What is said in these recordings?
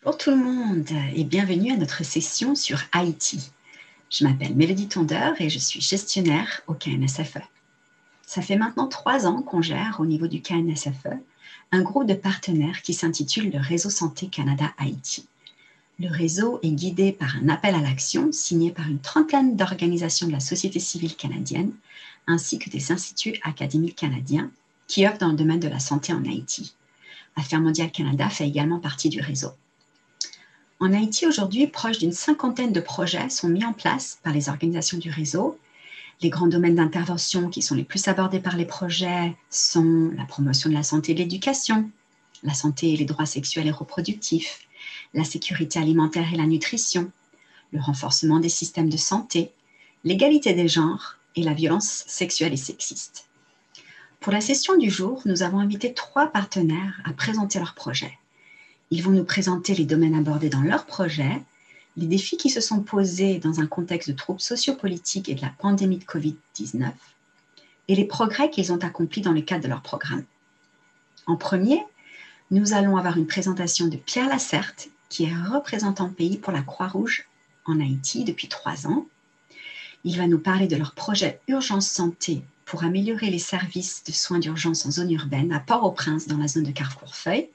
Bonjour tout le monde et bienvenue à notre session sur Haïti. Je m'appelle Mélodie Tondeur et je suis gestionnaire au KNSFE. Ça fait maintenant 3 ans qu'on gère au niveau du KNSFE un groupe de partenaires qui s'intitule le Réseau Santé Canada Haïti. Le réseau est guidé par un appel à l'action signé par une trentaine d'organisations de la société civile canadienne ainsi que des instituts académiques canadiens qui œuvrent dans le domaine de la santé en Haïti. Affaires mondiales Canada fait également partie du réseau. En Haïti, aujourd'hui, proche d'une cinquantaine de projets sont mis en place par les organisations du réseau. Les grands domaines d'intervention qui sont les plus abordés par les projets sont la promotion de la santé et de l'éducation, la santé et les droits sexuels et reproductifs, la sécurité alimentaire et la nutrition, le renforcement des systèmes de santé, l'égalité des genres et la violence sexuelle et sexiste. Pour la session du jour, nous avons invité 3 partenaires à présenter leurs projets. Ils vont nous présenter les domaines abordés dans leur projet, les défis qui se sont posés dans un contexte de troubles sociopolitiques et de la pandémie de COVID-19 et les progrès qu'ils ont accomplis dans le cadre de leur programme. En premier, nous allons avoir une présentation de Pierre Lacerte, qui est représentant pays pour la Croix-Rouge en Haïti depuis 3 ans. Il va nous parler de leur projet Urgence Santé pour améliorer les services de soins d'urgence en zone urbaine à Port-au-Prince dans la zone de Carrefour-Feuille.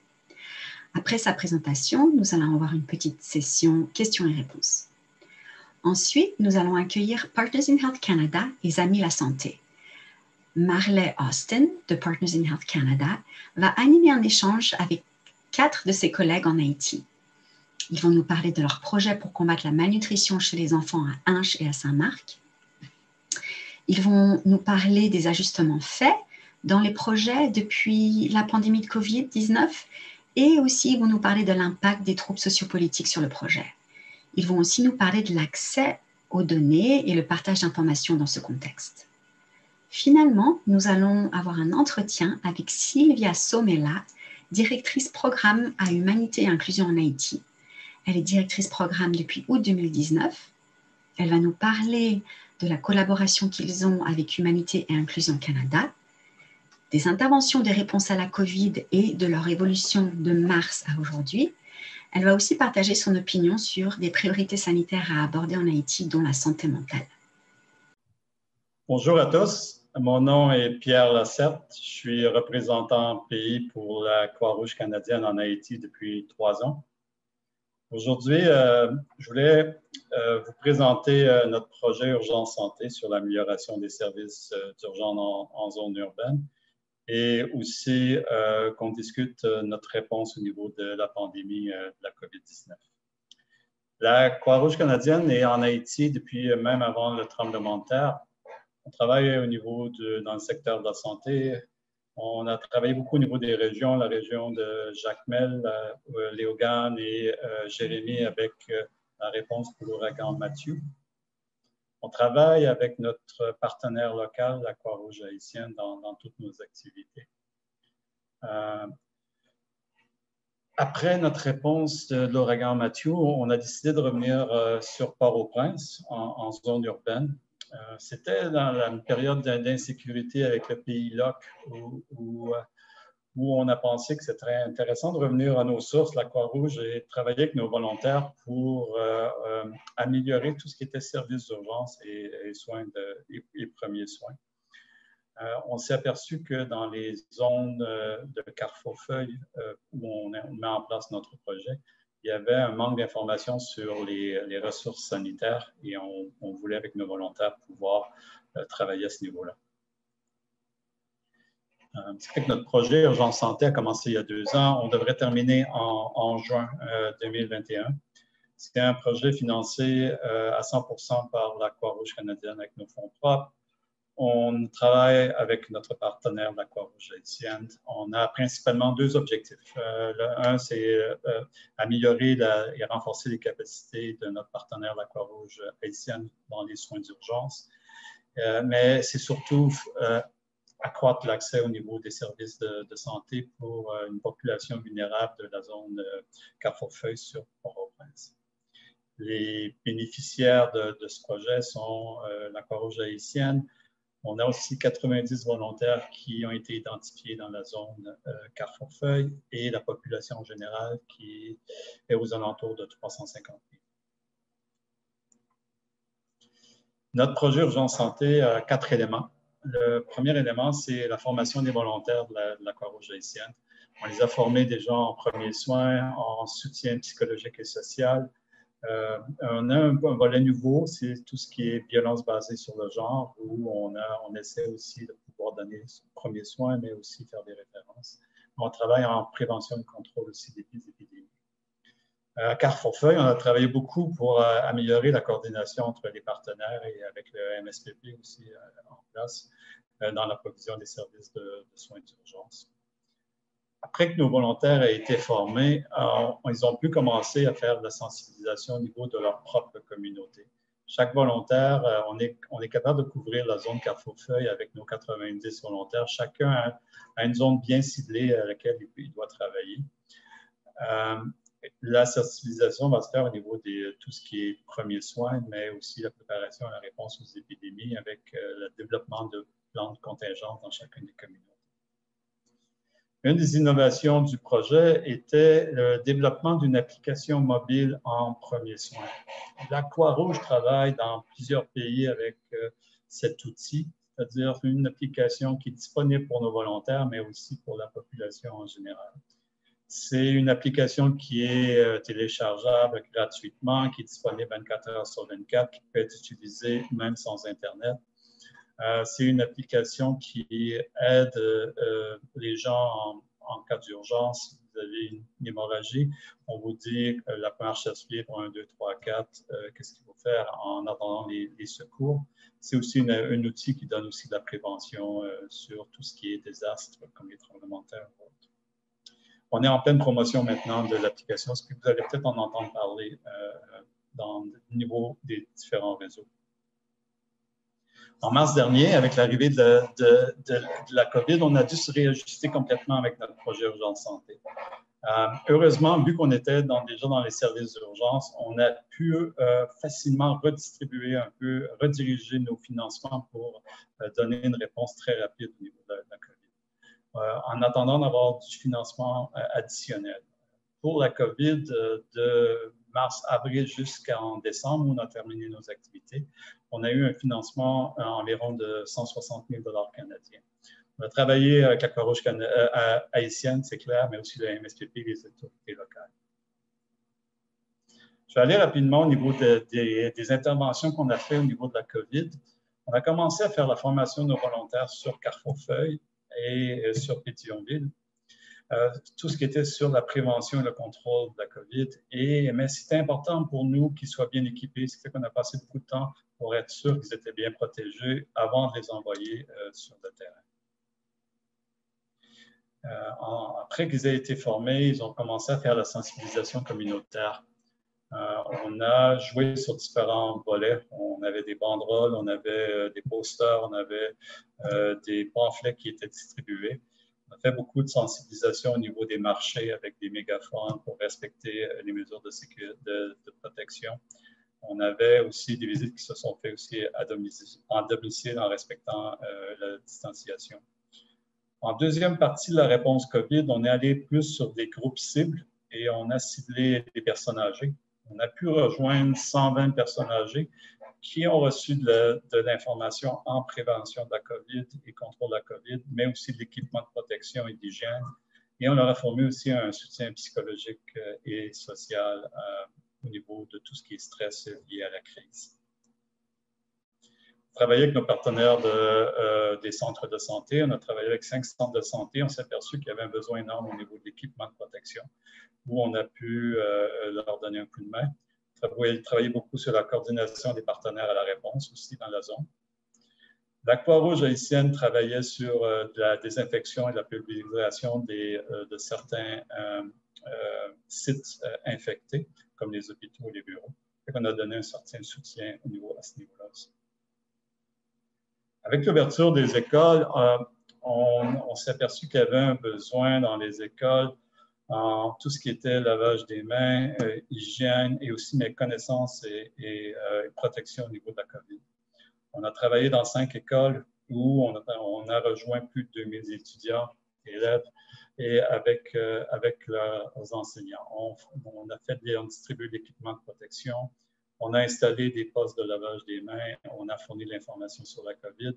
Après sa présentation, nous allons avoir une petite session questions et réponses. Ensuite, nous allons accueillir Partners in Health Canada et Amis la Santé. Marley Austin de Partners in Health Canada va animer un échange avec 4 de ses collègues en Haïti. Ils vont nous parler de leur projet pour combattre la malnutrition chez les enfants à Hinche et à Saint-Marc. Ils vont nous parler des ajustements faits dans les projets depuis la pandémie de COVID-19 et aussi ils vont nous parler de l'impact des troubles sociopolitiques sur le projet. Ils vont aussi nous parler de l'accès aux données et le partage d'informations dans ce contexte. Finalement, nous allons avoir un entretien avec Sylvia Somella, directrice programme à Humanité et Inclusion en Haïti. Elle est directrice programme depuis août 2019. Elle va nous parler de la collaboration qu'ils ont avec Humanité et Inclusion Canada, des interventions des réponses à la COVID et de leur évolution de mars à aujourd'hui. Elle va aussi partager son opinion sur des priorités sanitaires à aborder en Haïti, dont la santé mentale. Bonjour à tous, mon nom est Pierre Lacerte. Je suis représentant pays pour la Croix-Rouge canadienne en Haïti depuis 3 ans. Aujourd'hui, je voulais vous présenter notre projet Urgence Santé sur l'amélioration des services d'urgence en zone urbaine et aussi qu'on discute notre réponse au niveau de la pandémie de la COVID-19. La Croix-Rouge canadienne est en Haïti depuis même avant le tremblement de terre. On travaille dans le secteur de la santé. On a travaillé beaucoup au niveau des régions, la région de Jacmel, Léogane et Jérémie avec la réponse pour l'ouragan Mathieu. On travaille avec notre partenaire local, la Croix-Rouge haïtienne, dans toutes nos activités. Après notre réponse de l'ouragan Mathieu, on a décidé de revenir sur Port-au-Prince en zone urbaine. C'était dans une période d'insécurité avec le pays LOC où on a pensé que c'était très intéressant de revenir à nos sources, la Croix-Rouge, et de travailler avec nos volontaires pour améliorer tout ce qui était services d'urgence et et premiers soins. On s'est aperçu que dans les zones de Carrefour-Feuille où on met en place notre projet, il y avait un manque d'informations sur les ressources sanitaires et on voulait, avec nos volontaires, pouvoir travailler à ce niveau-là. Ce qui fait que notre projet Urgence Santé a commencé il y a 2 ans. On devrait terminer en juin 2021. C'est un projet financé à 100% par la Croix-Rouge canadienne avec nos fonds propres. On travaille avec notre partenaire, la Croix-Rouge haïtienne. On a principalement 2 objectifs. Un, c'est améliorer et renforcer les capacités de notre partenaire, la Croix-Rouge haïtienne, dans les soins d'urgence. Mais c'est surtout accroître l'accès au niveau des services de santé pour une population vulnérable de la zone Carrefour-Feuille sur Port-au-Prince. Les bénéficiaires de ce projet sont la Croix-Rouge haïtienne. On a aussi 90 volontaires qui ont été identifiés dans la zone Carrefour-Feuille et la population générale qui est aux alentours de 350 000. Notre projet Urgence Santé a 4 éléments. Le premier élément, c'est la formation des volontaires de la Croix-Rouge haïtienne. On les a formés déjà en premiers soins, en soutien psychologique et social. On a un volet nouveau, c'est tout ce qui est violence basée sur le genre, où on essaie aussi de pouvoir donner premiers soins, mais aussi faire des références. On travaille en prévention et contrôle aussi des épidémies. À Carrefour-Feuille, on a travaillé beaucoup pour améliorer la coordination entre les partenaires et avec le MSPP aussi en place dans la provision des services de soins d'urgence. Après que nos volontaires aient été formés, ils ont pu commencer à faire de la sensibilisation au niveau de leur propre communauté. Chaque volontaire, on est capable de couvrir la zone Carrefour-Feuille avec nos 90 volontaires. Chacun a une zone bien ciblée à laquelle il doit travailler. La sensibilisation va se faire au niveau de tout ce qui est premiers soins, mais aussi la préparation à la réponse aux épidémies avec le développement de plans de contingence dans chacune des communautés. Une des innovations du projet était le développement d'une application mobile en premiers soins. La Croix-Rouge travaille dans plusieurs pays avec cet outil, c'est-à-dire une application qui est disponible pour nos volontaires, mais aussi pour la population en général. C'est une application qui est téléchargeable gratuitement, qui est disponible 24 heures sur 24, qui peut être utilisée même sans Internet. C'est une application qui aide les gens en cas d'urgence. Si vous avez une hémorragie, on vous dit la première chasse-pied pour 1, 2, 3, 4, qu'est-ce qu'il faut faire en attendant les secours. C'est aussi un outil qui donne aussi de la prévention sur tout ce qui est désastre, comme les tremblements de terre. On est en pleine promotion maintenant de l'application, ce que vous allez peut-être en entendre parler au niveau des différents réseaux. En mars dernier, avec l'arrivée de la COVID, on a dû se réajuster complètement avec notre projet Urgence Santé. Heureusement, vu qu'on était déjà dans les services d'urgence, on a pu facilement redistribuer un peu, rediriger nos financements pour donner une réponse très rapide au niveau de la COVID. En attendant d'avoir du financement additionnel. Pour la COVID, de mars-avril jusqu'en décembre, où on a terminé nos activités, on a eu un financement environ de 160 000 $ canadiens. On a travaillé avec la Croix-Rouge haïtienne, c'est clair, mais aussi le MSPP et les autorités locales. Je vais aller rapidement au niveau des interventions qu'on a faites au niveau de la COVID. On a commencé à faire la formation de nos volontaires sur Carrefour-Feuille et sur Pétionville, tout ce qui était sur la prévention et le contrôle de la COVID. Mais c'était important pour nous qu'ils soient bien équipés, ce qui fait qu'on a passé beaucoup de temps pour être sûr qu'ils étaient bien protégés avant de les envoyer sur le terrain. Après qu'ils aient été formés, ils ont commencé à faire la sensibilisation communautaire. On a joué sur différents volets. On avait des banderoles, on avait des posters, on avait des pamphlets qui étaient distribués. On a fait beaucoup de sensibilisation au niveau des marchés avec des mégaphones pour respecter les mesures de protection. On avait aussi des visites qui se sont faites aussi en domicile en respectant la distanciation. En deuxième partie de la réponse COVID, on est allé plus sur des groupes cibles et on a ciblé les personnes âgées. On a pu rejoindre 120 personnes âgées qui ont reçu de l'information en prévention de la COVID et contrôle de la COVID, mais aussi de l'équipement de protection et d'hygiène. Et on leur a fourni aussi un soutien psychologique et social au niveau de tout ce qui est stress lié à la crise. On a travaillé avec nos partenaires des centres de santé. On a travaillé avec 5 centres de santé. On s'est aperçu qu'il y avait un besoin énorme au niveau de l'équipement de protection, où on a pu leur donner un coup de main. Travailler beaucoup sur la coordination des partenaires à la réponse aussi dans la zone. La Croix-Rouge haïtienne travaillait sur la désinfection et la pulvérisation de certains sites infectés, comme les hôpitaux et les bureaux. On a donné un certain soutien à ce niveau-là aussi. Avec l'ouverture des écoles, on s'est aperçu qu'il y avait un besoin dans les écoles en tout ce qui était lavage des mains, hygiène et aussi mes connaissances et protection au niveau de la COVID. On a travaillé dans 5 écoles où on a rejoint plus de 2000 étudiants, élèves, et avec leurs enseignants. On a distribué l'équipement de protection, on a installé des postes de lavage des mains, on a fourni de l'information sur la COVID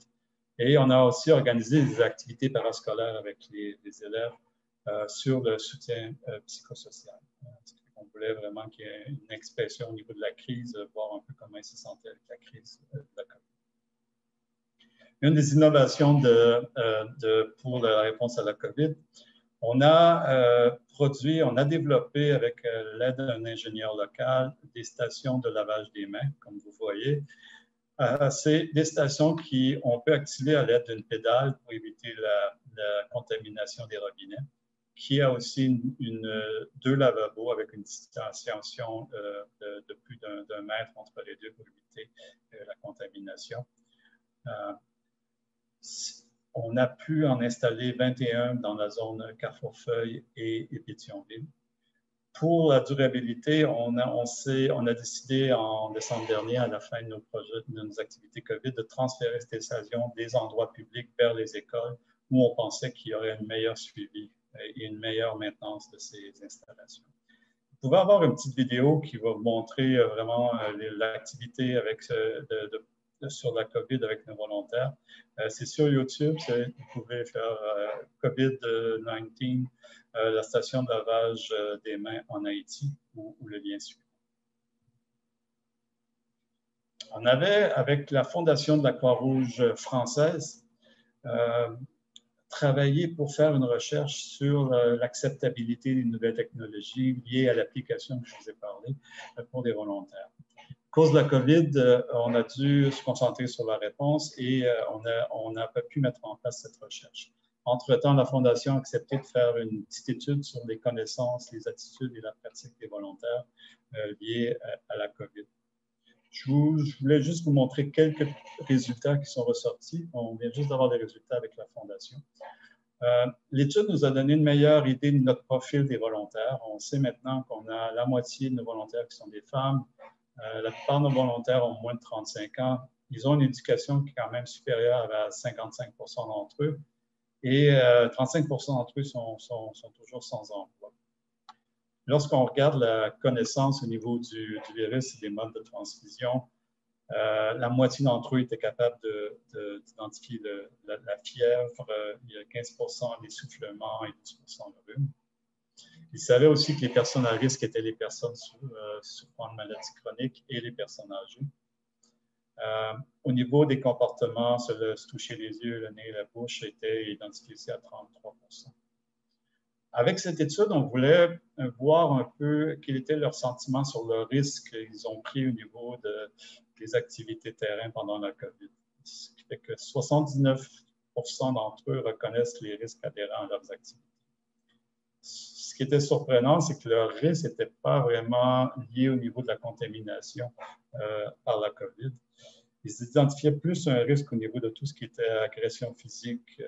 et on a aussi organisé des activités parascolaires avec les élèves sur le soutien psychosocial. On voulait vraiment qu'il y ait une expression au niveau de la crise, voir un peu comment ils se sentaient avec la crise de la COVID. Une des innovations pour la réponse à la COVID, on a développé avec l'aide d'un ingénieur local des stations de lavage des mains, comme vous voyez. C'est des stations qu'on peut activer à l'aide d'une pédale pour éviter la contamination des robinets, qui a aussi deux lavabos avec une distanciation de plus d'un mètre entre les deux pour éviter la contamination. On a pu en installer 21 dans la zone Carrefourfeuille et Pétionville. Pour la durabilité, on a décidé en décembre dernier, à la fin de nos activités COVID, de transférer ces stations des endroits publics vers les écoles où on pensait qu'il y aurait un meilleur suivi et une meilleure maintenance de ces installations. Vous pouvez avoir une petite vidéo qui va vous montrer vraiment l'activité sur la COVID avec nos volontaires. C'est sur YouTube, vous pouvez faire COVID-19, la station de lavage des mains en Haïti, ou le lien suivant. On avait, avec la Fondation de la Croix-Rouge française, travaillé pour faire une recherche sur l'acceptabilité des nouvelles technologies liées à l'application que je vous ai parlé pour des volontaires. À cause de la COVID, on a dû se concentrer sur la réponse et on n'a pas pu mettre en place cette recherche. Entre-temps, la Fondation a accepté de faire une petite étude sur les connaissances, les attitudes et la pratique des volontaires liées à la COVID. Je voulais juste vous montrer quelques résultats qui sont ressortis. On vient juste d'avoir des résultats avec la Fondation. L'étude nous a donné une meilleure idée de notre profil des volontaires. On sait maintenant qu'on a la moitié de nos volontaires qui sont des femmes. La plupart de nos volontaires ont moins de 35 ans. Ils ont une éducation qui est quand même supérieure à 55 % d'entre eux. Et 35 % d'entre eux sont toujours sans emploi. Lorsqu'on regarde la connaissance au niveau du virus et des modes de transmission, la moitié d'entre eux étaient capables d'identifier la fièvre, il y a 15 % l'essoufflement et 10 % le rhume. Ils savaient aussi que les personnes à risque étaient les personnes souffrant de maladies chroniques et les personnes âgées. Au niveau des comportements, se toucher les yeux, le nez et la bouche était identifié ici à 33 %. Avec cette étude, on voulait voir un peu quel était leur sentiment sur le risque qu'ils ont pris au niveau des activités terrain pendant la COVID. Ce qui fait que 79 % d'entre eux reconnaissent les risques adhérents à leurs activités. Ce qui était surprenant, c'est que leur risque n'était pas vraiment lié au niveau de la contamination par la COVID. Ils identifiaient plus un risque au niveau de tout ce qui était agression physique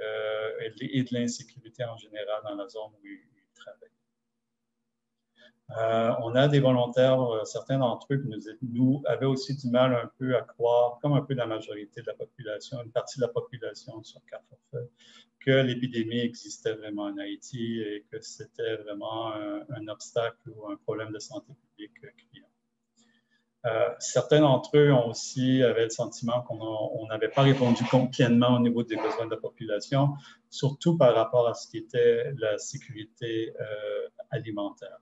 et de l'insécurité en général dans la zone où ils travaillent. On a des volontaires, certains d'entre eux qui nous avaient aussi du mal un peu à croire, comme un peu la majorité de la population, une partie de la population sur Carrefourfeuille, que l'épidémie existait vraiment en Haïti et que c'était vraiment un obstacle ou un problème de santé publique criant. Certains d'entre eux avaient le sentiment qu'on n'avait pas répondu pleinement au niveau des besoins de la population, surtout par rapport à ce qui était la sécurité alimentaire.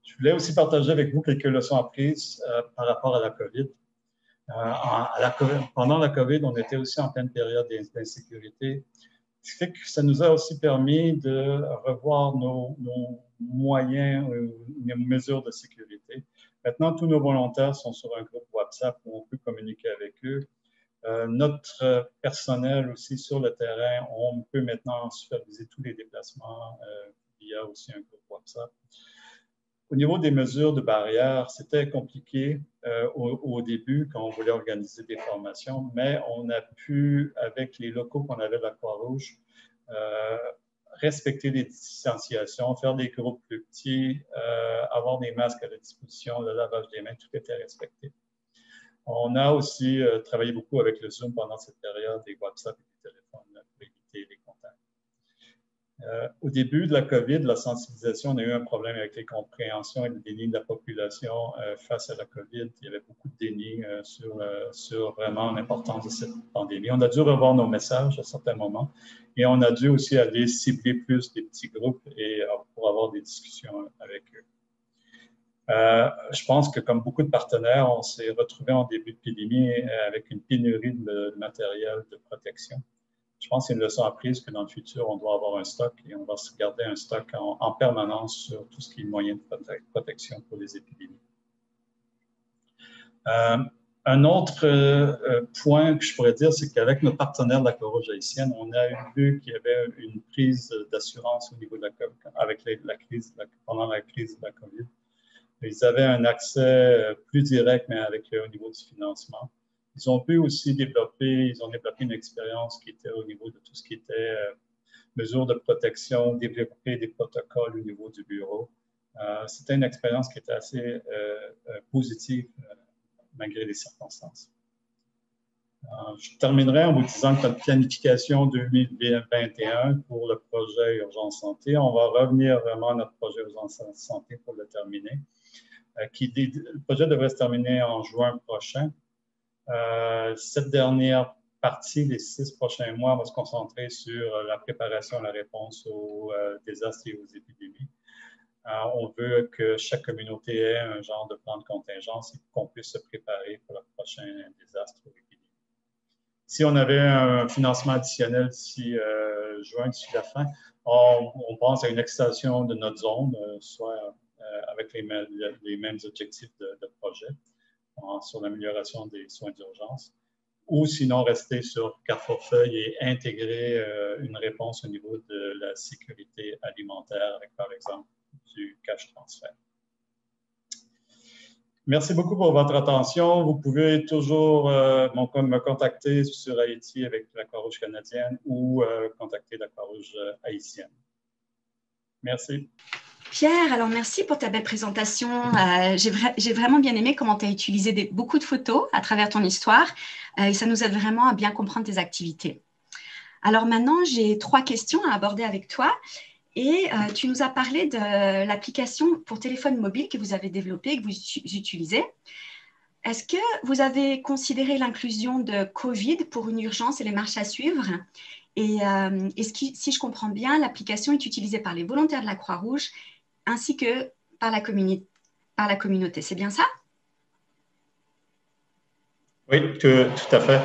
Je voulais aussi partager avec vous quelques leçons apprises par rapport à la COVID. Pendant la COVID, on était aussi en pleine période d'insécurité. Ce qui fait que ça nous a aussi permis de revoir nos moyens, nos mesures de sécurité. Maintenant, tous nos volontaires sont sur un groupe WhatsApp où on peut communiquer avec eux. Notre personnel aussi sur le terrain, on peut maintenant superviser tous les déplacements via aussi un groupe WhatsApp. Au niveau des mesures de barrière, c'était compliqué au début quand on voulait organiser des formations, mais on a pu, avec les locaux qu'on avait de la Croix-Rouge, respecter les distanciations, faire des groupes plus petits, avoir des masques à la disposition, le lavage des mains, tout était respecté. On a aussi travaillé beaucoup avec le Zoom pendant cette période, et WhatsApp et les téléphones pour éviter les contacts. Au début de la COVID, la sensibilisation, on a eu un problème avec les compréhensions et le déni de la population face à la COVID. Il y avait beaucoup de déni sur vraiment l'importance de cette pandémie. On a dû revoir nos messages à certains moments et on a dû aussi aller cibler plus des petits groupes pour avoir des discussions avec eux. Je pense que comme beaucoup de partenaires, on s'est retrouvés en début de pandémie avec une pénurie de matériel de protection. Je pense que c'est une leçon apprise que dans le futur, on doit avoir un stock et on va se garder un stock en permanence sur tout ce qui est moyen de protection pour les épidémies. Un autre point que je pourrais dire, c'est qu'avec nos partenaires de la Croix-Rouge haïtienne, on a vu qu'il y avait une prise d'assurance au niveau de pendant la crise de la COVID. Ils avaient un accès plus direct, mais au niveau du financement. Ils ont pu aussi développer une expérience qui était au niveau de tout ce qui était mesures de protection, développer des protocoles au niveau du bureau. C'était une expérience qui était assez positive malgré les circonstances. Je terminerai en vous disant que notre planification 2021 pour le projet Urgence Santé, on va revenir vraiment à notre projet Urgence Santé pour le terminer. Le projet devrait se terminer en juin prochain. Cette dernière partie, les 6 prochains mois, va se concentrer sur la préparation et la réponse aux désastres et aux épidémies. On veut que chaque communauté ait un genre de plan de contingence et qu'on puisse se préparer pour le prochain désastre ou épidémie. Si on avait un financement additionnel d'ici juin, d'ici la fin, on pense à une extension de notre zone, soit avec les mêmes objectifs de projet, sur l'amélioration des soins d'urgence, ou sinon rester sur quatre-feuilles et intégrer une réponse au niveau de la sécurité alimentaire avec, par exemple, du cash transfert. Merci beaucoup pour votre attention. Vous pouvez toujours me contacter sur Haïti avec la Croix-Rouge canadienne ou contacter la Croix-Rouge haïtienne. Merci. Pierre, alors merci pour ta belle présentation. J'ai vraiment bien aimé comment tu as utilisé beaucoup de photos à travers ton histoire et ça nous aide vraiment à bien comprendre tes activités. Alors maintenant, j'ai 3 questions à aborder avec toi et tu nous as parlé de l'application pour téléphone mobile que vous avez développée, que vous utilisez. Est-ce que vous avez considéré l'inclusion de COVID pour une urgence et les marches à suivre? Et si je comprends bien, l'application est utilisée par les volontaires de la Croix-Rouge ainsi que par la communauté. C'est bien ça? Oui, tout à fait.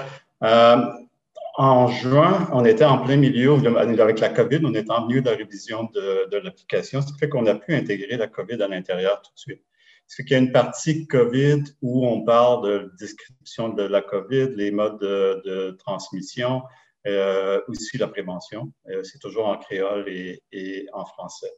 En juin, on était en plein milieu, avec la COVID, on était en milieu de la révision de l'application, ce qui fait qu'on a pu intégrer la COVID à l'intérieur tout de suite. Ce qu'il y a une partie COVID où on parle de description de la COVID, les modes de transmission, aussi la prévention. C'est toujours en créole et en français.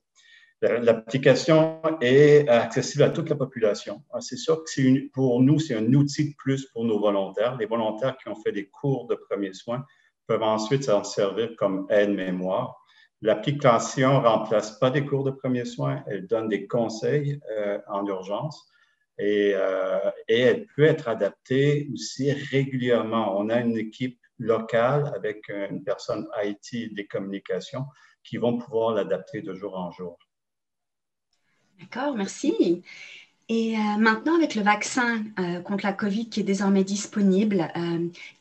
L'application est accessible à toute la population. C'est sûr que pour nous, c'est un outil de plus pour nos volontaires. Les volontaires qui ont fait des cours de premiers soins peuvent ensuite s'en servir comme aide-mémoire. L'application ne remplace pas des cours de premiers soins, elle donne des conseils en urgence et elle peut être adaptée aussi régulièrement. On a une équipe locale avec une personne IT des communications qui vont pouvoir l'adapter de jour en jour. D'accord, merci. Et maintenant, avec le vaccin contre la COVID qui est désormais disponible,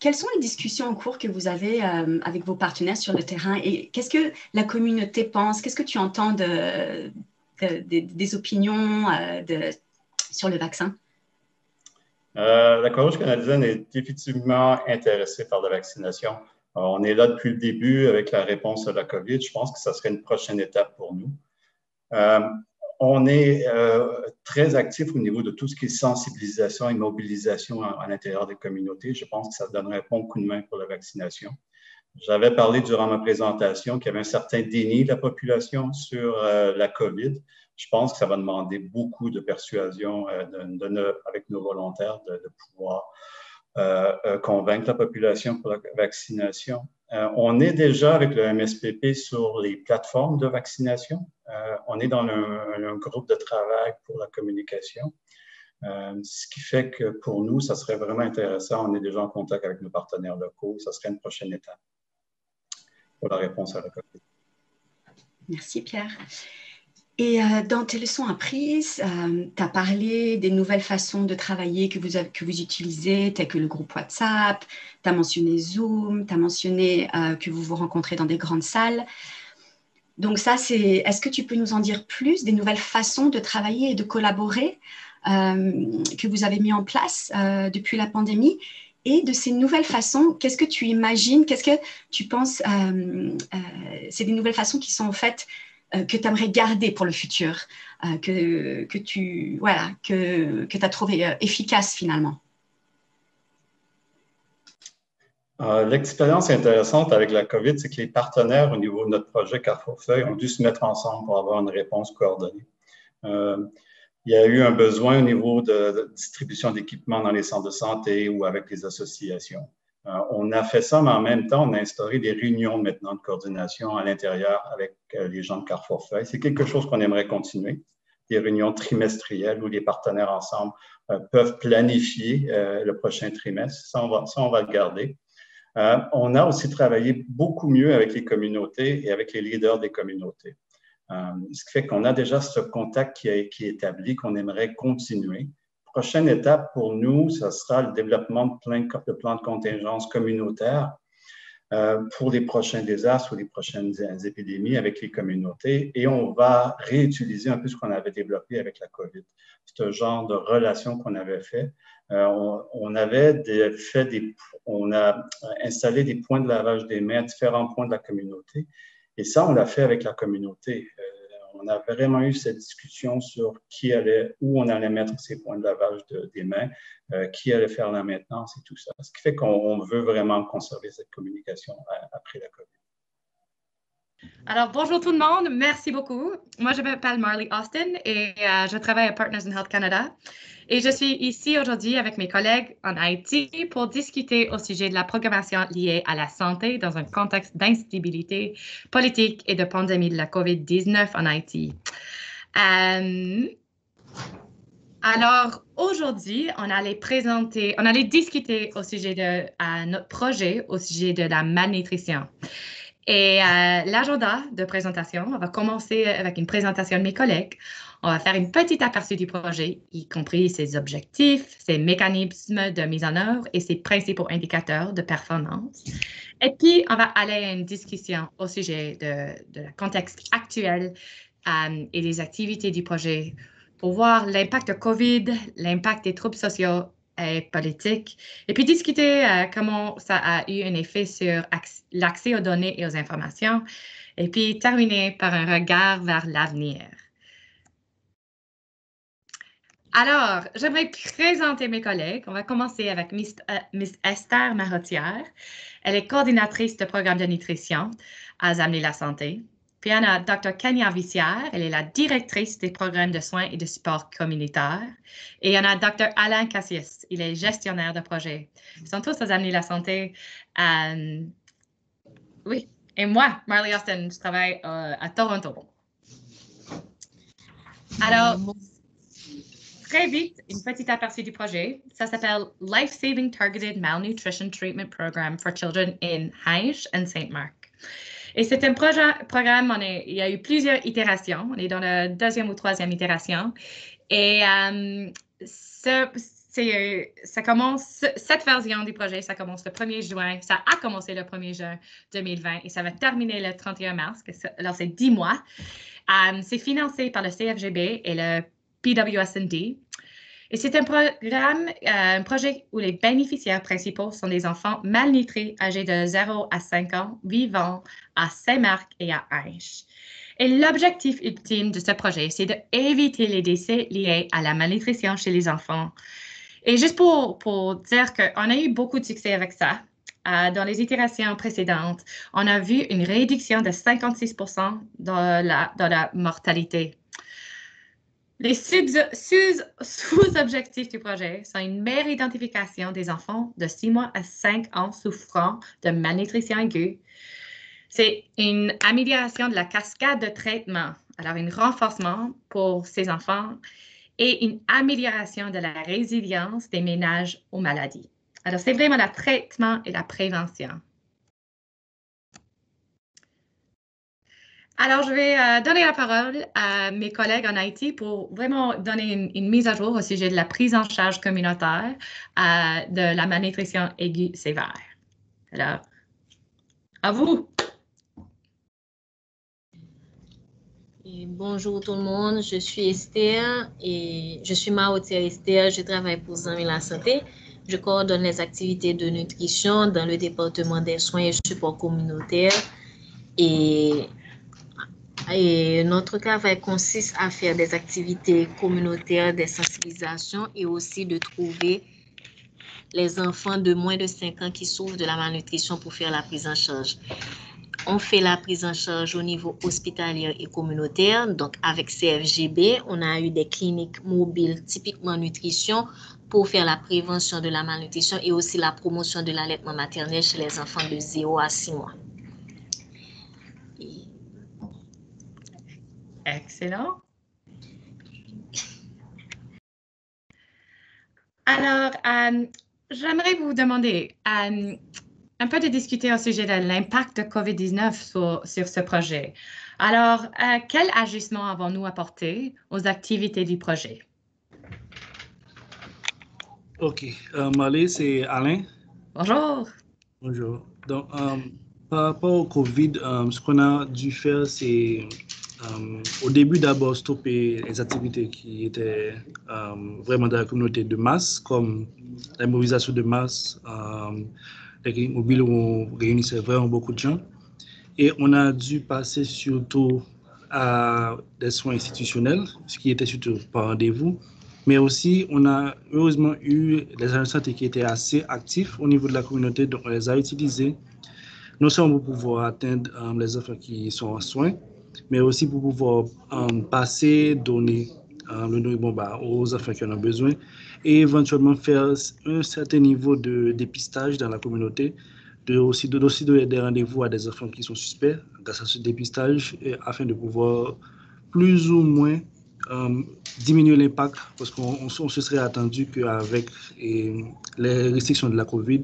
quelles sont les discussions en cours que vous avez avec vos partenaires sur le terrain et qu'est-ce que la communauté pense? Qu'est-ce que tu entends des opinions sur le vaccin? La Croix-Rouge canadienne est définitivement intéressée par la vaccination. On est là depuis le début avec la réponse à la COVID. Je pense que ça serait une prochaine étape pour nous. On est très actif au niveau de tout ce qui est sensibilisation et mobilisation à l'intérieur des communautés. Je pense que ça donnerait un bon coup de main pour la vaccination. J'avais parlé durant ma présentation qu'il y avait un certain déni de la population sur la COVID. Je pense que ça va demander beaucoup de persuasion avec nos volontaires de pouvoir convaincre la population pour la vaccination. On est déjà avec le MSPP sur les plateformes de vaccination. On est dans un groupe de travail pour la communication. Ce qui fait que pour nous, ça serait vraiment intéressant. On est déjà en contact avec nos partenaires locaux. Ça serait une prochaine étape pour la réponse à la COVID. Merci, Pierre. Et dans tes leçons apprises, tu as parlé des nouvelles façons de travailler que vous utilisez, telles que le groupe WhatsApp, tu as mentionné Zoom, tu as mentionné que vous vous rencontrez dans des grandes salles. Donc ça, est-ce que tu peux nous en dire plus des nouvelles façons de travailler et de collaborer que vous avez mis en place depuis la pandémie? Et de ces nouvelles façons, qu'est-ce que tu imagines, qu'est-ce que tu penses, c'est des nouvelles façons qui sont en fait que tu aimerais garder pour le futur, que tu as trouvé efficace finalement? L'expérience intéressante avec la COVID, c'est que les partenaires au niveau de notre projet Carrefour Feuille ont dû se mettre ensemble pour avoir une réponse coordonnée. Il y a eu un besoin au niveau de distribution d'équipements dans les centres de santé ou avec les associations. On a fait ça, mais en même temps, on a instauré des réunions maintenant de coordination à l'intérieur avec les gens de Carrefour Feuille. C'est quelque chose qu'on aimerait continuer, des réunions trimestrielles où les partenaires ensemble peuvent planifier le prochain trimestre. Ça, on va le garder. On a aussi travaillé beaucoup mieux avec les communautés et avec les leaders des communautés. Ce qui fait qu'on a déjà ce contact qui est établi, qu'on aimerait continuer. Prochaine étape pour nous, ce sera le développement de plans de contingence communautaires pour les prochains désastres ou les prochaines épidémies avec les communautés. Et on va réutiliser un peu ce qu'on avait développé avec la COVID. Ce genre de relation qu'on avait fait. On a installé des points de lavage des mains à différents points de la communauté. Et ça, on l'a fait avec la communauté. On a vraiment eu cette discussion sur où on allait mettre ces points de lavage des mains, qui allait faire la maintenance et tout ça. Ce qui fait qu'on veut vraiment conserver cette communication après la COVID. Alors, bonjour tout le monde. Merci beaucoup. Moi, je m'appelle Marley Austin et je travaille à Partners in Health Canada. Et je suis ici aujourd'hui avec mes collègues en Haïti pour discuter au sujet de la programmation liée à la santé dans un contexte d'instabilité politique et de pandémie de la COVID-19 en Haïti. Alors, aujourd'hui, on allait discuter au sujet de notre projet au sujet de la malnutrition. Et l'agenda de présentation, on va commencer avec une présentation de mes collègues. On va faire une petite aperçu du projet, y compris ses objectifs, ses mécanismes de mise en œuvre et ses principaux indicateurs de performance. Et puis, on va aller à une discussion au sujet de le contexte actuel et des activités du projet pour voir l'impact de COVID, l'impact des troubles sociaux et politiques, et puis discuter comment ça a eu un effet sur l'accès aux données et aux informations, et puis terminer par un regard vers l'avenir. Alors, j'aimerais présenter mes collègues. On va commencer avec Miss Esther Marotière. Elle est coordinatrice de programme de nutrition à Amener la santé. Puis on a Dr. Kenya Vissière, elle est la directrice des programmes de soins et de support communautaire. Et on a Dr. Alain Cassius, il est gestionnaire de projet. Ils sont tous à Amener la santé. Oui, et moi, Marley Austin, je travaille à Toronto. Alors, très vite, une petite aperçu du projet. Ça s'appelle Life Saving Targeted Malnutrition Treatment Program for Children in Haïch and Saint-Marc. Et c'est un programme, il y a eu plusieurs itérations. On est dans la deuxième ou troisième itération. Et ça commence, cette version du projet, ça commence le 1er juin. Ça a commencé le 1er juin 2020 et ça va terminer le 31 mars. Alors, c'est 10 mois. C'est financé par le CFGB et le PWSD. Et c'est un projet où les bénéficiaires principaux sont des enfants malnutris âgés de 0 à 5 ans vivant à Saint-Marc et à Haïch. Et l'objectif ultime de ce projet, c'est d'éviter les décès liés à la malnutrition chez les enfants. Et juste pour dire qu'on a eu beaucoup de succès avec ça. Dans les itérations précédentes, on a vu une réduction de 56% dans la mortalité. Les sous-objectifs du projet sont une meilleure identification des enfants de 6 mois à 5 ans souffrant de malnutrition aiguë. C'est une amélioration de la cascade de traitement, alors un renforcement pour ces enfants et une amélioration de la résilience des ménages aux maladies. Alors, c'est vraiment le traitement et la prévention. Alors, je vais donner la parole à mes collègues en Haïti pour vraiment donner une mise à jour au sujet de la prise en charge communautaire de la malnutrition aiguë sévère. Alors, à vous. Et bonjour tout le monde, je suis Esther et je suis Mahotière Esther, je travaille pour Zami la Santé. Je coordonne les activités de nutrition dans le département des soins et support communautaire. Et notre travail consiste à faire des activités communautaires, des sensibilisations et aussi de trouver les enfants de moins de 5 ans qui souffrent de la malnutrition pour faire la prise en charge. On fait la prise en charge au niveau hospitalier et communautaire. Donc, avec CFGB, on a eu des cliniques mobiles typiquement nutrition pour faire la prévention de la malnutrition et aussi la promotion de l'allaitement maternel chez les enfants de 0 à 6 mois. Excellent. Alors, j'aimerais vous demander un peu de discuter au sujet de l'impact de COVID-19 sur ce projet. Alors, quel ajustement avons-nous apporté aux activités du projet? OK. Malé, c'est Alain. Bonjour. Bonjour. Donc, par rapport au COVID, ce qu'on a dû faire, c'est au début d'abord stopper les activités qui étaient vraiment dans la communauté de masse, comme la mobilisation de masse, les cliniques mobiles où on réunissait vraiment beaucoup de gens. Et on a dû passer surtout à des soins institutionnels, ce qui était surtout par rendez-vous. Mais aussi, on a heureusement eu les agents de santé qui étaient assez actifs au niveau de la communauté, donc on les a utilisés, non seulement pour pouvoir atteindre les enfants qui sont en soins, mais aussi pour pouvoir passer, donner le nourrissement aux enfants qui en ont besoin et éventuellement faire un certain niveau de dépistage dans la communauté, aussi donner des rendez-vous à des enfants qui sont suspects grâce à ce dépistage afin de pouvoir plus ou moins diminuer l'impact parce qu'on se serait attendu qu'avec les restrictions de la COVID,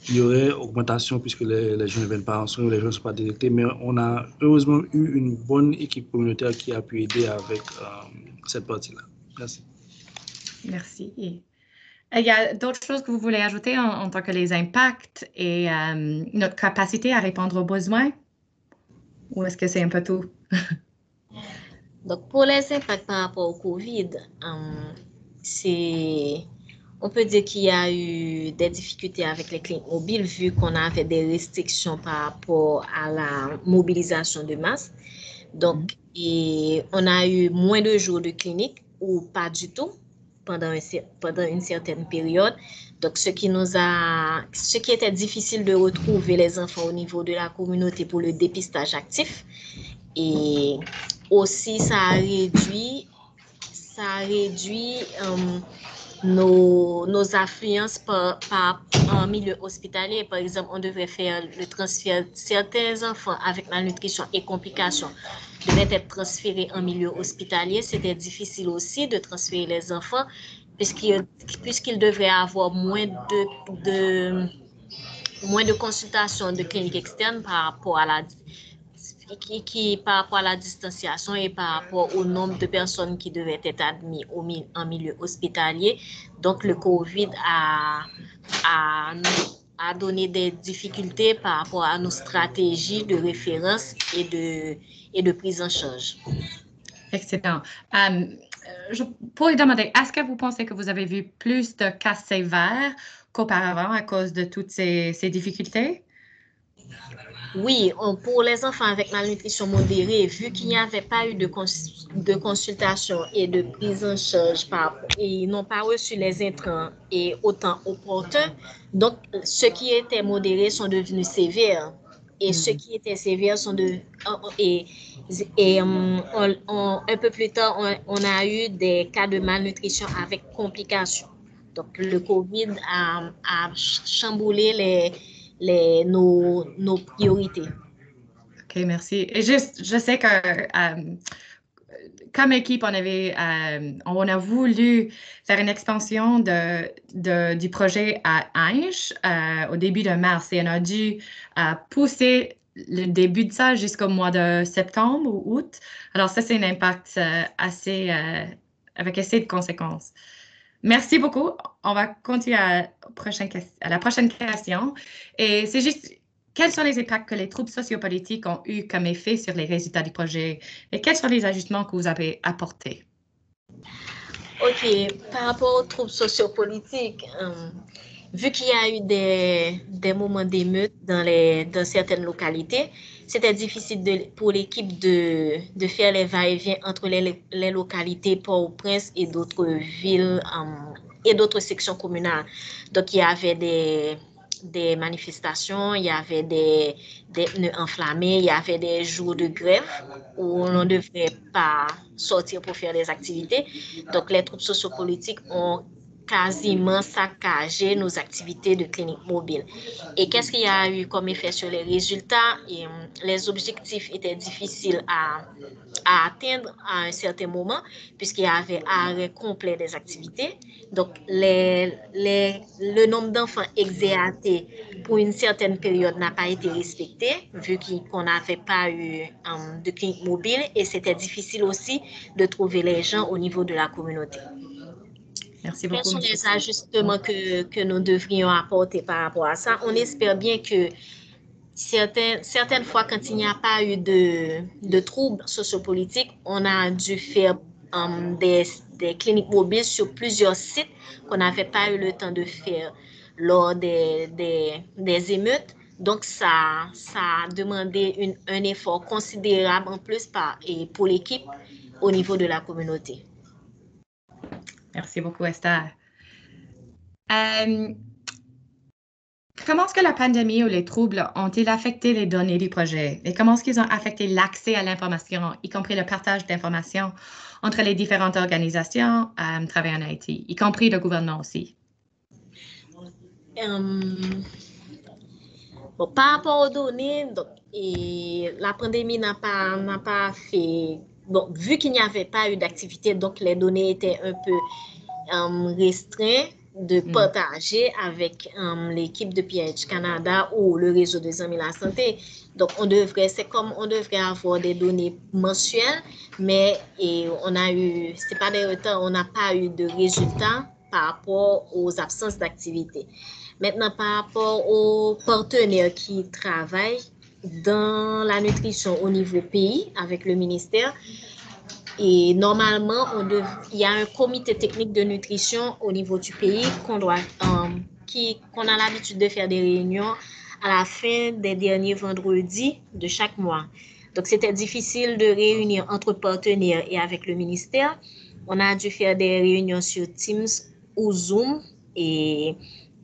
il y aurait augmentation puisque les gens ne viennent pas en soins, les gens ne sont pas détectés, mais on a heureusement eu une bonne équipe communautaire qui a pu aider avec cette partie-là. Merci. Merci. Il y a d'autres choses que vous voulez ajouter en tant que les impacts et notre capacité à répondre aux besoins? Ou est-ce que c'est un peu tout? Donc, pour les impacts par rapport au COVID, on peut dire qu'il y a eu des difficultés avec les cliniques mobiles vu qu'on avait des restrictions par rapport à la mobilisation de masse. Donc, on a eu moins de jours de clinique ou pas du tout pendant une certaine période. Donc, ce qui était difficile de retrouver les enfants au niveau de la communauté pour le dépistage actif. Et aussi, ça a réduit nos affluences en milieu hospitalier. Par exemple, on devrait faire le transfert. Certains enfants avec malnutrition et complications devaient être transférés en milieu hospitalier. C'était difficile aussi de transférer les enfants puisqu'ils devraient avoir moins de consultations de cliniques externes par rapport à la distanciation et par rapport au nombre de personnes qui devaient être admises en milieu hospitalier. Donc, le COVID a donné des difficultés par rapport à nos stratégies de référence et de prise en charge. Excellent. Je pourrais demander, est-ce que vous pensez que vous avez vu plus de cas sévères qu'auparavant à cause de toutes ces difficultés? Oui, pour les enfants avec malnutrition modérée, vu qu'il n'y avait pas eu de consultation et de prise en charge et ils n'ont pas reçu les intrants et autant opportuns, donc ceux qui étaient modérés sont devenus sévères et ceux qui étaient sévères sont devenus... un peu plus tard, on a eu des cas de malnutrition avec complications. Donc, le COVID a chamboulé nos priorités. OK, merci. Et juste, je sais que comme équipe, on a voulu faire une expansion du projet à Ainge au début de mars et on a dû pousser le début de ça jusqu'au mois de septembre ou août. Alors ça, c'est un impact avec assez de conséquences. Merci beaucoup. On va continuer à la prochaine question. Et c'est juste, quels sont les impacts que les troubles sociopolitiques ont eu comme effet sur les résultats du projet? Et quels sont les ajustements que vous avez apportés? OK. Par rapport aux troubles sociopolitiques, vu qu'il y a eu des moments d'émeute dans certaines localités, c'était difficile pour l'équipe de faire les va-et-vient entre les localités Port-au-Prince et d'autres villes et d'autres sections communales. Donc, il y avait des manifestations, il y avait des pneus enflammés, il y avait des jours de grève où on ne devrait pas sortir pour faire des activités. Donc, les troubles sociopolitiques ont quasiment saccagé nos activités de clinique mobile. Et qu'est-ce qu'il y a eu comme effet sur les résultats? Et, les objectifs étaient difficiles à atteindre à un certain moment, puisqu'il y avait arrêt complet des activités. Donc, le nombre d'enfants exéatés pour une certaine période n'a pas été respecté, vu qu'on n'avait pas eu de clinique mobile, et c'était difficile aussi de trouver les gens au niveau de la communauté. Merci beaucoup. Quels sont les ajustements que nous devrions apporter par rapport à ça? On espère bien que certaines fois, quand il n'y a pas eu de troubles sociopolitiques, on a dû faire des cliniques mobiles sur plusieurs sites qu'on n'avait pas eu le temps de faire lors des émeutes. Donc, ça a demandé un effort considérable en plus pour l'équipe au niveau de la communauté. Merci beaucoup, Esther. Comment est-ce que la pandémie ou les troubles ont-ils affecté les données du projet? Et comment est-ce qu'ils ont affecté l'accès à l'information, y compris le partage d'informations entre les différentes organisations travaillant en Haïti, y compris le gouvernement aussi? Bon, par rapport aux données, donc, la pandémie n'a pas fait... Bon, vu qu'il n'y avait pas eu d'activité, donc les données étaient un peu restreintes de partager avec l'équipe de PH Canada ou le réseau des Amis de la Santé. Donc, c'est comme on devrait avoir des données mensuelles, mais c'est pas des retards, on n'a pas eu de résultats par rapport aux absences d'activité. Maintenant, par rapport aux partenaires qui travaillent dans la nutrition au niveau pays avec le ministère, et normalement, il y a un comité technique de nutrition au niveau du pays qu'on a l'habitude de faire des réunions à la fin des derniers vendredis de chaque mois. Donc, c'était difficile de réunir entre partenaires et avec le ministère. On a dû faire des réunions sur Teams ou Zoom et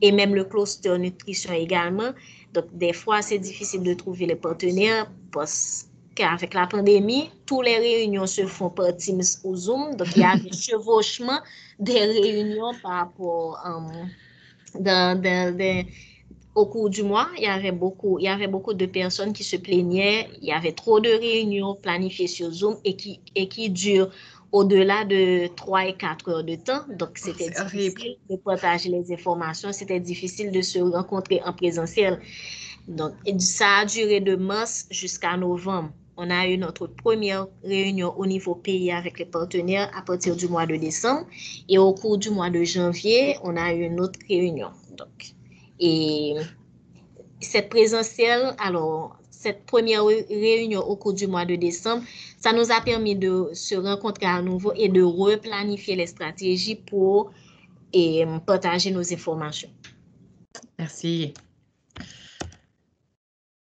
même le cluster nutrition également. Donc, des fois, c'est difficile de trouver les partenaires parce qu'avec la pandémie, toutes les réunions se font par Teams ou Zoom. Donc, il y a un chevauchement des réunions par rapport au cours du mois. Il y avait beaucoup de personnes qui se plaignaient. Il y avait trop de réunions planifiées sur Zoom et qui durent au-delà de 3 et 4 heures de temps. Donc, c'était difficile de partager les informations. C'était difficile de se rencontrer en présentiel. Donc, ça a duré de mars jusqu'à novembre. On a eu notre première réunion au niveau pays avec les partenaires à partir du mois de décembre. Et au cours du mois de janvier, on a eu une autre réunion. Donc, et cette présentielle, alors, cette première réunion au cours du mois de décembre, ça nous a permis de se rencontrer à nouveau et de replanifier les stratégies pour partager nos informations. Merci.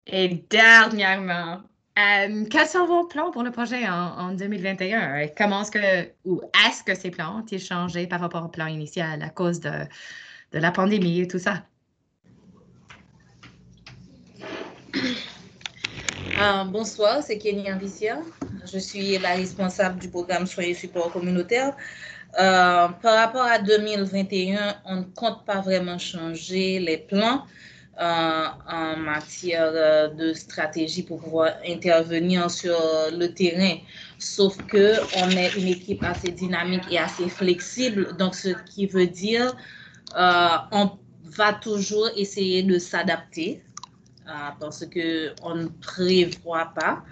Et dernièrement, quels sont vos plans pour le projet en 2021? Comment est-ce que ces plans ont-ils changé par rapport au plan initial à cause de la pandémie et tout ça? Bonsoir, c'est Kenny Anvicia. Je suis la responsable du programme Soins et Support Communautaire. Par rapport à 2021, on ne compte pas vraiment changer les plans. en matière de stratégie pour pouvoir intervenir sur le terrain. Sauf qu'on est une équipe assez dynamique et assez flexible. Donc, ce qui veut dire on va toujours essayer de s'adapter parce qu'on ne prévoit pas,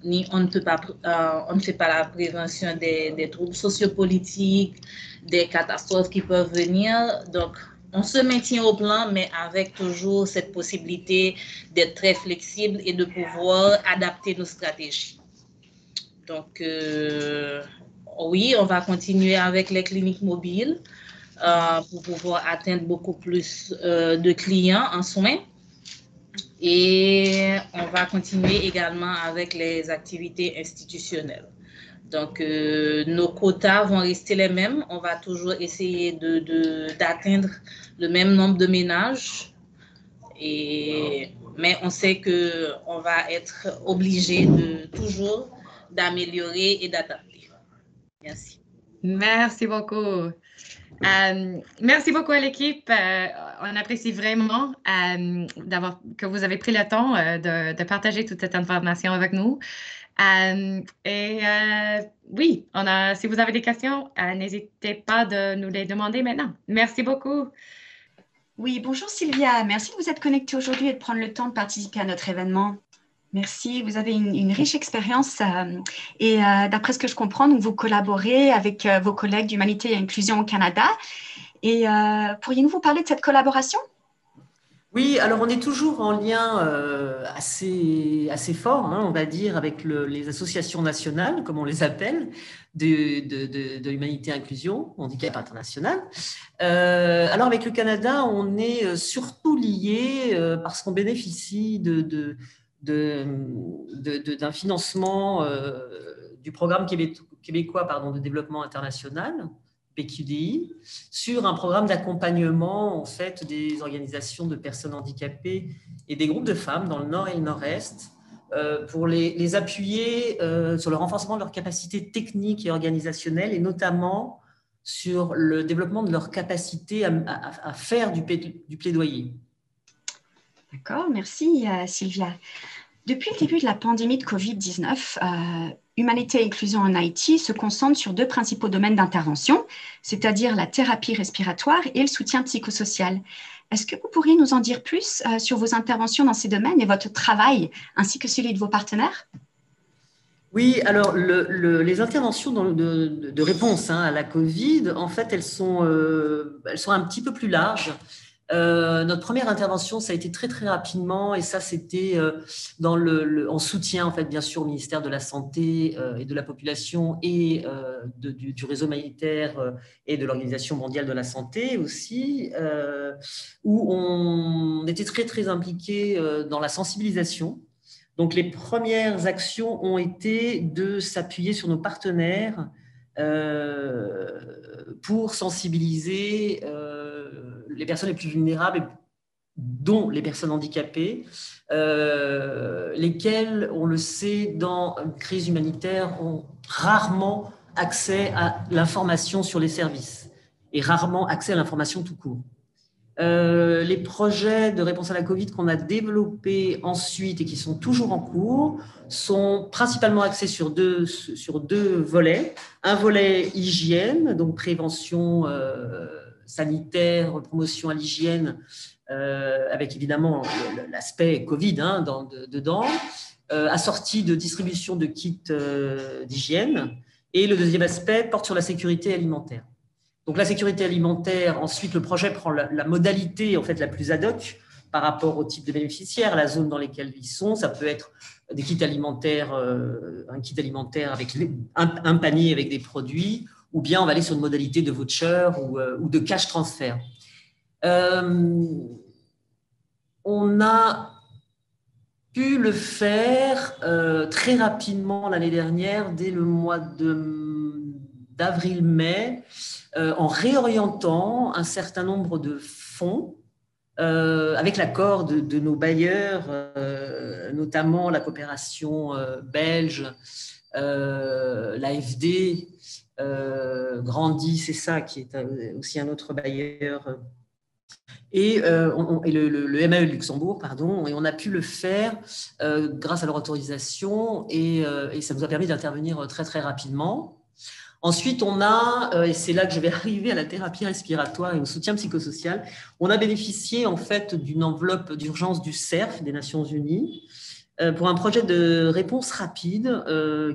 ni on ne fait pas la prévention des troubles sociopolitiques, des catastrophes qui peuvent venir. Donc, on se maintient au plan, mais avec toujours cette possibilité d'être très flexible et de pouvoir adapter nos stratégies. Donc, oui, on va continuer avec les cliniques mobiles pour pouvoir atteindre beaucoup plus de clients en soins. Et on va continuer également avec les activités institutionnelles. Donc, nos quotas vont rester les mêmes. On va toujours essayer d'atteindre le même nombre de ménages. Mais on sait qu'on va être obligé toujours d'améliorer et d'adapter. Merci. Merci beaucoup. Merci beaucoup à l'équipe. On apprécie vraiment que vous avez pris le temps de partager toute cette information avec nous. Oui, si vous avez des questions, n'hésitez pas de nous les demander maintenant. Merci beaucoup. Oui, bonjour Sylvia. Merci de vous être connectée aujourd'hui et de prendre le temps de participer à notre événement. Merci, vous avez une riche expérience et d'après ce que je comprends, donc vous collaborez avec vos collègues d'Humanité et Inclusion au Canada. Et pourriez-vous nous parler de cette collaboration? Oui, alors on est toujours en lien assez fort, hein, on va dire, avec les associations nationales, comme on les appelle, de Humanité et Inclusion, Handicap International. Alors avec le Canada, on est surtout lié parce qu'on bénéficie d'un financement du programme québécois de développement international, PQDI, sur un programme d'accompagnement en fait, des organisations de personnes handicapées et des groupes de femmes dans le Nord et le Nord-Est pour les appuyer sur le renforcement de leurs capacités techniques et organisationnelles et notamment sur le développement de leur capacité à faire du plaidoyer. D'accord, merci Sylvia. Depuis le début de la pandémie de Covid-19, Humanité et Inclusion en Haïti se concentre sur deux principaux domaines d'intervention, c'est-à-dire la thérapie respiratoire et le soutien psychosocial. Est-ce que vous pourriez nous en dire plus sur vos interventions dans ces domaines et votre travail, ainsi que celui de vos partenaires? Oui, alors les interventions de réponse à la Covid, en fait, elles sont un petit peu plus larges. Notre première intervention, ça a été très très rapidement et ça c'était en soutien en fait bien sûr au ministère de la Santé et de la Population et du réseau humanitaire et de l'Organisation mondiale de la santé aussi, où on était très très impliqués dans la sensibilisation. Donc les premières actions ont été de s'appuyer sur nos partenaires pour sensibiliser les personnes les plus vulnérables, dont les personnes handicapées, lesquelles, on le sait, dans une crise humanitaire, ont rarement accès à l'information sur les services et rarement accès à l'information tout court. Les projets de réponse à la Covid qu'on a développés ensuite et qui sont toujours en cours sont principalement axés sur deux volets. Un volet hygiène, donc prévention sanitaire, promotion à l'hygiène, avec évidemment l'aspect Covid dedans, assorti de distribution de kits d'hygiène. Et le deuxième aspect porte sur la sécurité alimentaire. Donc la sécurité alimentaire, ensuite le projet prend la modalité en fait la plus ad hoc par rapport au type de bénéficiaires, à la zone dans laquelle ils sont. Ça peut être des kits alimentaires, un kit alimentaire avec un panier avec des produits, ou bien on va aller sur une modalité de voucher ou de cash transfert. On a pu le faire très rapidement l'année dernière, dès le mois d'avril-mai, en réorientant un certain nombre de fonds avec l'accord de nos bailleurs, notamment la coopération belge, l'AFD, Grandi, c'est ça, qui est aussi un autre bailleur et le MAE de Luxembourg, pardon, et on a pu le faire grâce à leur autorisation et ça nous a permis d'intervenir très très rapidement. Ensuite, on a, et c'est là que je vais arriver à la thérapie respiratoire et au soutien psychosocial, on a bénéficié en fait d'une enveloppe d'urgence du CERF, des Nations Unies, pour un projet de réponse rapide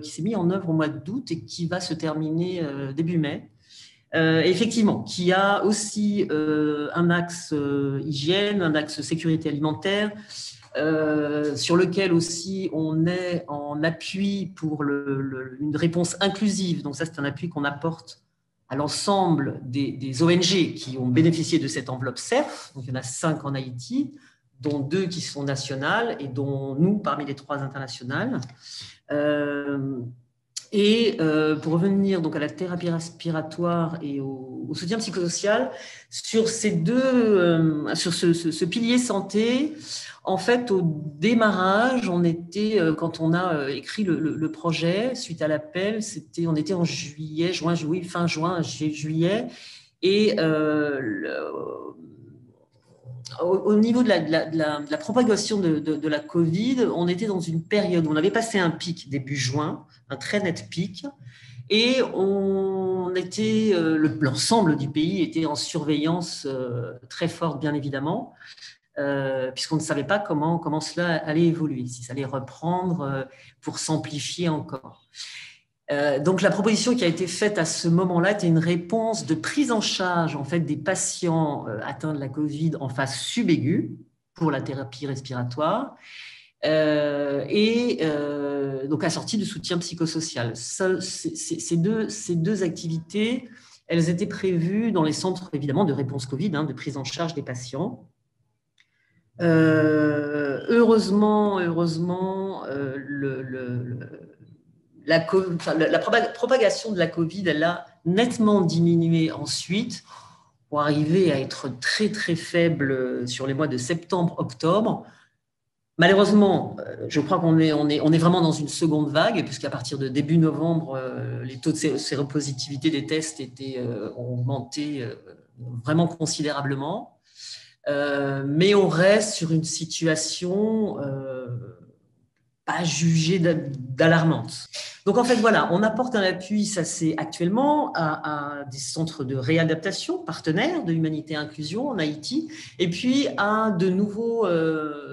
qui s'est mis en œuvre au mois d'août et qui va se terminer début mai. Effectivement, qui a aussi un axe hygiène, un axe sécurité alimentaire, sur lequel aussi on est en appui pour une réponse inclusive. Donc ça, c'est un appui qu'on apporte à l'ensemble des ONG qui ont bénéficié de cette enveloppe CERF. Donc il y en a 5 en Haïti, dont 2 qui sont nationales et dont nous, parmi les 3 internationales. Pour revenir donc à la thérapie respiratoire et au soutien psychosocial, sur ces sur ce pilier santé, en fait, au démarrage, on était, quand on a écrit le projet, suite à l'appel, on était en fin juin, juillet, et au niveau de la propagation de la Covid, on était dans une période où on avait passé un pic début juin, un très net pic, et l'ensemble du pays était en surveillance très forte, bien évidemment, puisqu'on ne savait pas comment cela allait évoluer, si ça allait reprendre pour s'amplifier encore. Donc, la proposition qui a été faite à ce moment-là était une réponse de prise en charge en fait, des patients atteints de la Covid en phase subaiguë pour la thérapie respiratoire donc assortie de soutien psychosocial. Ces deux activités, elles étaient prévues dans les centres évidemment de réponse Covid, de prise en charge des patients. Heureusement, la propagation de la Covid, elle a nettement diminué ensuite pour arriver à être très, très faible sur les mois de septembre, octobre. Malheureusement, je crois qu'on est vraiment dans une seconde vague, puisqu'à partir de début novembre, les taux de séropositivité des tests ont augmenté vraiment considérablement. Mais on reste sur une situation pas jugée d'alarmante. Donc, en fait, voilà, on apporte un appui, ça c'est actuellement, à des centres de réadaptation partenaires de Humanité et Inclusion en Haïti, et puis à de nouveaux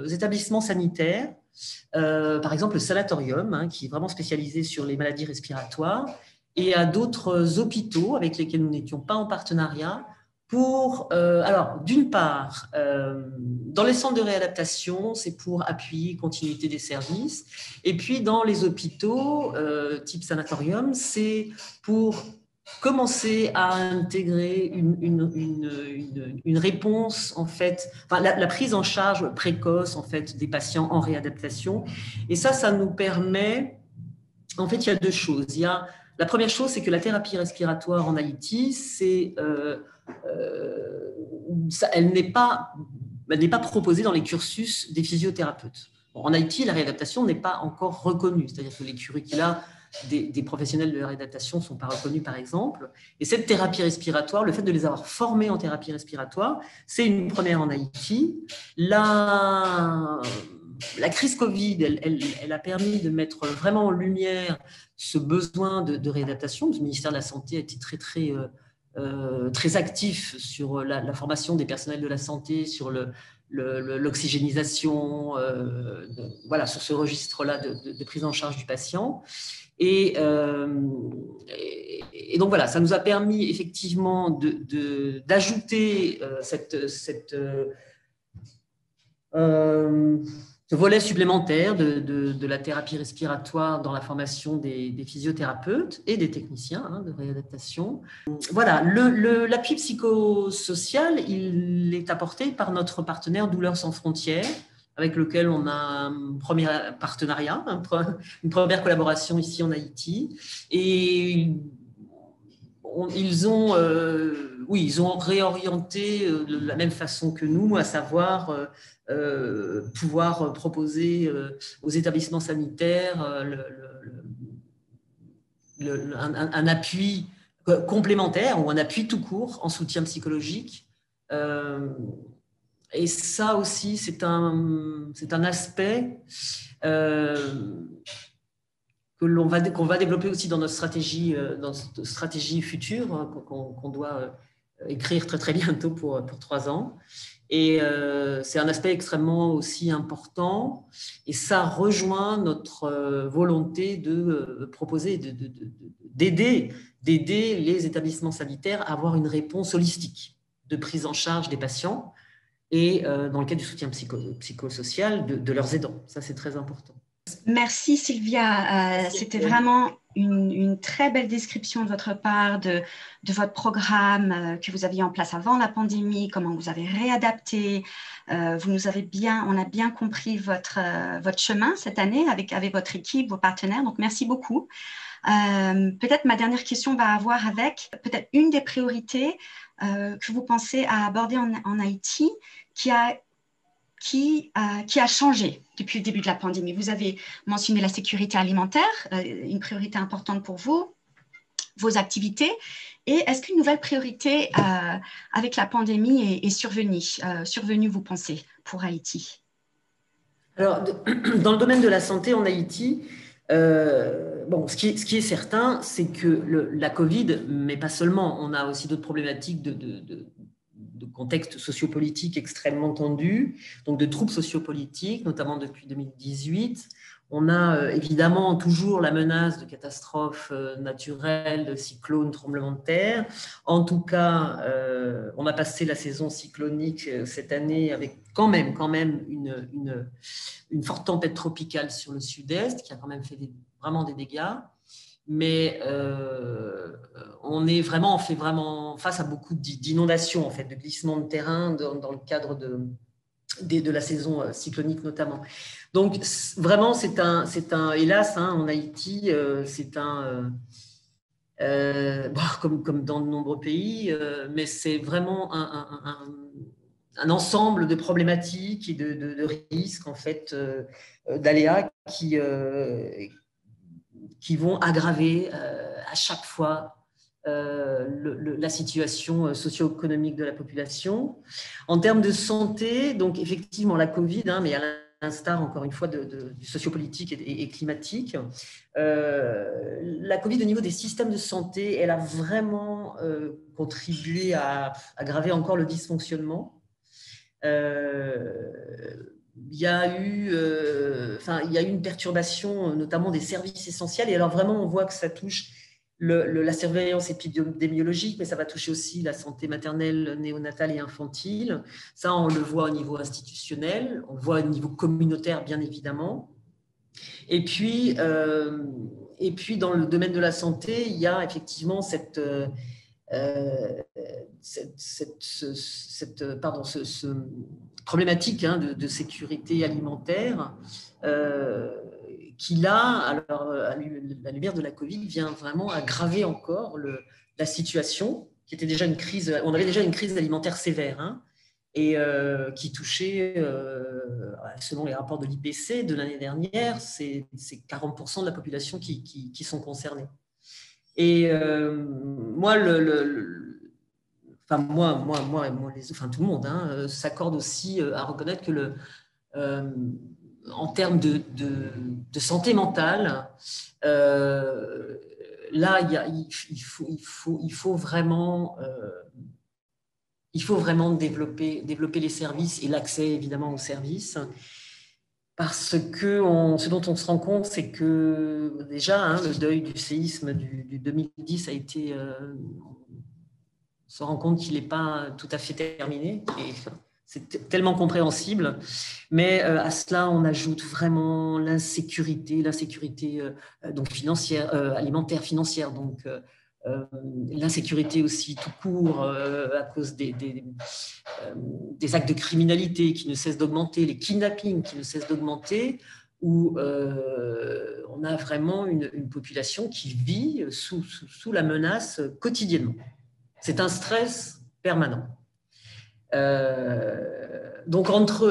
établissements sanitaires, par exemple le sanatorium, qui est vraiment spécialisé sur les maladies respiratoires, et à d'autres hôpitaux avec lesquels nous n'étions pas en partenariat, alors, d'une part, dans les centres de réadaptation, c'est pour appuyer continuité des services. Et puis, dans les hôpitaux, type sanatorium, c'est pour commencer à intégrer une réponse, en fait, la prise en charge précoce, en fait, des patients en réadaptation. Et ça nous permet, en fait, il y a 2 choses. La première chose, c'est que la thérapie respiratoire en Haïti, elle n'est pas proposée dans les cursus des physiothérapeutes. Bon, en Haïti, la réadaptation n'est pas encore reconnue, c'est-à-dire que les curricula des professionnels de la réadaptation ne sont pas reconnus, par exemple. Et cette thérapie respiratoire, le fait de les avoir formés en thérapie respiratoire, c'est une première en Haïti. La crise Covid, elle a permis de mettre vraiment en lumière ce besoin de réadaptation. Le ministère de la Santé a été très actif sur la formation des personnels de la santé, sur l'oxygénisation, voilà, sur ce registre-là de prise en charge du patient. Et donc voilà, ça nous a permis effectivement d'ajouter ce volet supplémentaire de la thérapie respiratoire dans la formation des physiothérapeutes et des techniciens de réadaptation. Voilà, l'appui psychosocial, il est apporté par notre partenaire Douleurs sans frontières, avec lequel on a un premier partenariat, une première collaboration ici en Haïti. Et ils ont réorienté de la même façon que nous, à savoir pouvoir proposer aux établissements sanitaires un appui complémentaire ou un appui tout court en soutien psychologique Et ça aussi, c'est un aspect qu'on va développer aussi dans notre stratégie future, hein, qu'on doit écrire très très bientôt pour 3 ans. Et c'est un aspect extrêmement aussi important, et ça rejoint notre volonté de proposer, d'aider les établissements sanitaires à avoir une réponse holistique de prise en charge des patients et dans le cadre du soutien psychosocial de leurs aidants. Ça, c'est très important. Merci Sylvia, c'était vraiment une très belle description de votre part de votre programme que vous aviez en place avant la pandémie, comment vous avez réadapté. On a bien compris votre chemin cette année avec votre équipe, vos partenaires, donc merci beaucoup. Peut-être ma dernière question va avoir avec peut-être une des priorités que vous pensez à aborder en Haïti qui a changé depuis le début de la pandémie. Vous avez mentionné la sécurité alimentaire, une priorité importante pour vous, vos activités. Et est-ce qu'une nouvelle priorité avec la pandémie est survenue, vous pensez, pour Haïti? Alors, dans le domaine de la santé en Haïti, ce qui est certain, c'est que la Covid, mais pas seulement, on a aussi d'autres problématiques de contexte sociopolitique extrêmement tendu, donc de troubles sociopolitiques, notamment depuis 2018. On a évidemment toujours la menace de catastrophes naturelles, de cyclones, tremblements de terre. En tout cas, on a passé la saison cyclonique cette année avec quand même une forte tempête tropicale sur le sud-est qui a quand même fait vraiment des dégâts. Mais on fait vraiment face à beaucoup d'inondations, en fait, de glissements de terrain dans le cadre de la saison cyclonique notamment. Donc vraiment, c'est un hélas, hein, en Haïti, comme dans de nombreux pays, mais c'est vraiment un ensemble de problématiques et de risques, en fait, d'aléas qui vont aggraver à chaque fois la situation socio-économique de la population. En termes de santé, donc effectivement la Covid, hein, mais à l'instar encore une fois du sociopolitique et climatique, la Covid au niveau des systèmes de santé, elle a vraiment contribué à aggraver encore le dysfonctionnement. Il y a eu une perturbation, notamment des services essentiels. Et alors, vraiment, on voit que ça touche la surveillance épidémiologique, mais ça va toucher aussi la santé maternelle, néonatale et infantile. Ça, on le voit au niveau institutionnel, on le voit au niveau communautaire, bien évidemment. Et puis dans le domaine de la santé, il y a effectivement cette problématique, hein, de sécurité alimentaire qui, là, alors, à la lumière de la Covid, vient vraiment aggraver encore la situation, qui était déjà une crise. On avait déjà une crise alimentaire sévère, hein, et qui touchait, selon les rapports de l'IPC de l'année dernière, c'est 40% de la population qui sont concernés. Et moi, tout le monde, hein, s'accorde aussi à reconnaître que en termes de santé mentale, là, il faut vraiment développer les services et l'accès évidemment aux services. Parce que ce dont on se rend compte, c'est que déjà, hein, le deuil du séisme du 2010 a été... on se rend compte qu'il n'est pas tout à fait terminé. Et c'est tellement compréhensible. Mais à cela, on ajoute vraiment l'insécurité donc financière, alimentaire, financière, donc... l'insécurité aussi tout court à cause des actes de criminalité qui ne cessent d'augmenter, les kidnappings qui ne cessent d'augmenter, où on a vraiment une population qui vit sous la menace quotidiennement. C'est un stress permanent. Donc entre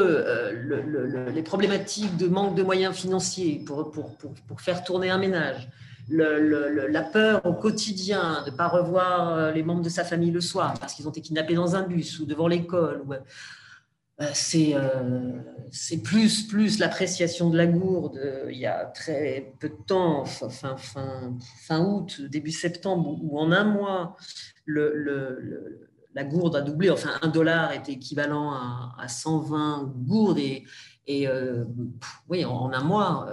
les problématiques de manque de moyens financiers pour faire tourner un ménage, la peur au quotidien de ne pas revoir les membres de sa famille le soir parce qu'ils ont été kidnappés dans un bus ou devant l'école. C'est plus l'appréciation de la gourde. Il y a très peu de temps, fin août, début septembre, où en un mois, la gourde a doublé. Enfin, $1 était équivalent à 120 gourdes. Oui, en un mois,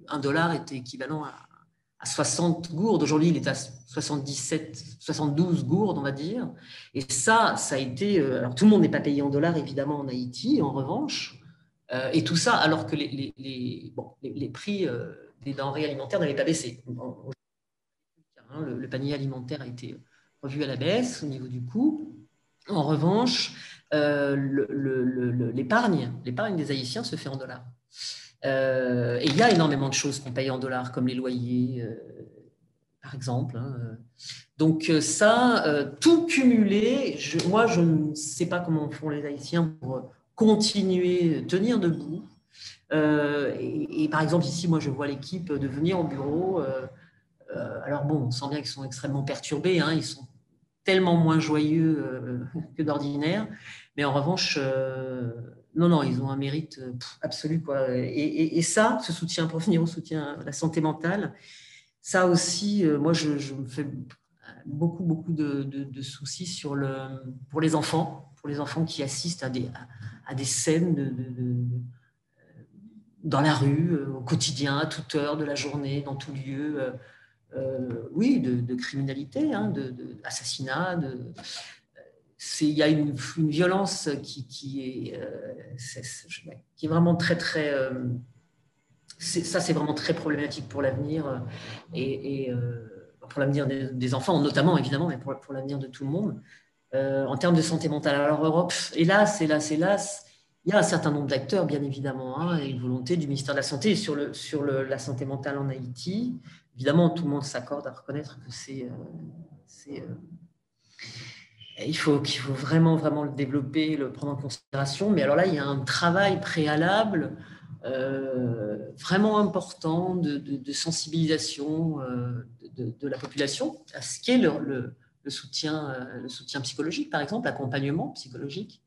$1 était équivalent à 60 gourdes. Aujourd'hui, il est à 72 gourdes, on va dire. Et ça a été... alors, tout le monde n'est pas payé en dollars, évidemment, en Haïti, en revanche. Et tout ça, alors que les prix des denrées alimentaires n'avaient pas baissé. Le panier alimentaire a été revu à la baisse au niveau du coût. En revanche, l'épargne des Haïtiens se fait en dollars. Et il y a énormément de choses qu'on paye en dollars, comme les loyers, par exemple. Donc ça, tout cumulé, moi, je ne sais pas comment font les Haïtiens pour continuer, tenir debout. Et par exemple, ici, moi, je vois l'équipe de venir au bureau. Alors bon, on sent bien qu'ils sont extrêmement perturbés. Ils sont tellement moins joyeux que d'ordinaire. Mais en revanche... Non, ils ont un mérite absolu, quoi. Et ça, ce soutien, pour venir au soutien à la santé mentale, ça aussi, moi, je me fais beaucoup de soucis pour les enfants qui assistent à des scènes dans la rue, au quotidien, à toute heure de la journée, dans tout lieu, oui, de criminalité, d'assassinat, il y a une violence qui est vraiment très ça c'est vraiment très problématique pour l'avenir et pour l'avenir des enfants notamment évidemment, mais pour l'avenir de tout le monde en termes de santé mentale. Alors Europe, hélas, il y a un certain nombre d'acteurs bien évidemment et une volonté du ministère de la Santé sur la santé mentale en Haïti. Évidemment, tout le monde s'accorde à reconnaître que il faut vraiment le développer, le prendre en considération. Mais alors là, il y a un travail préalable vraiment important de sensibilisation de la population à ce qu'est le soutien psychologique, par exemple, l'accompagnement psychologique,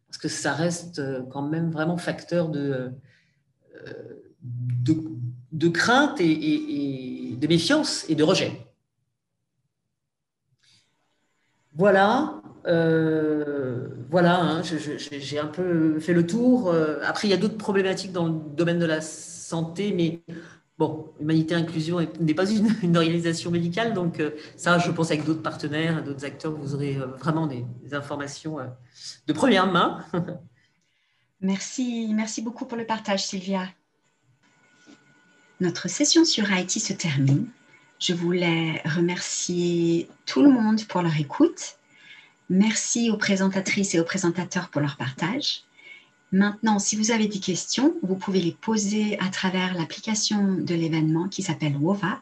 parce que ça reste quand même vraiment facteur de crainte et de méfiance et de rejet. Voilà, j'ai un peu fait le tour. Après, il y a d'autres problématiques dans le domaine de la santé, mais bon, Humanité Inclusion n'est pas une organisation médicale, donc ça, je pense avec d'autres partenaires, d'autres acteurs, vous aurez vraiment des informations de première main. Merci beaucoup pour le partage, Sylvia. Notre session sur Haïti se termine. Je voulais remercier tout le monde pour leur écoute. Merci aux présentatrices et aux présentateurs pour leur partage. Maintenant, si vous avez des questions, vous pouvez les poser à travers l'application de l'événement qui s'appelle WOVA.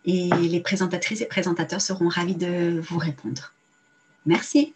Et les présentatrices et présentateurs seront ravis de vous répondre. Merci.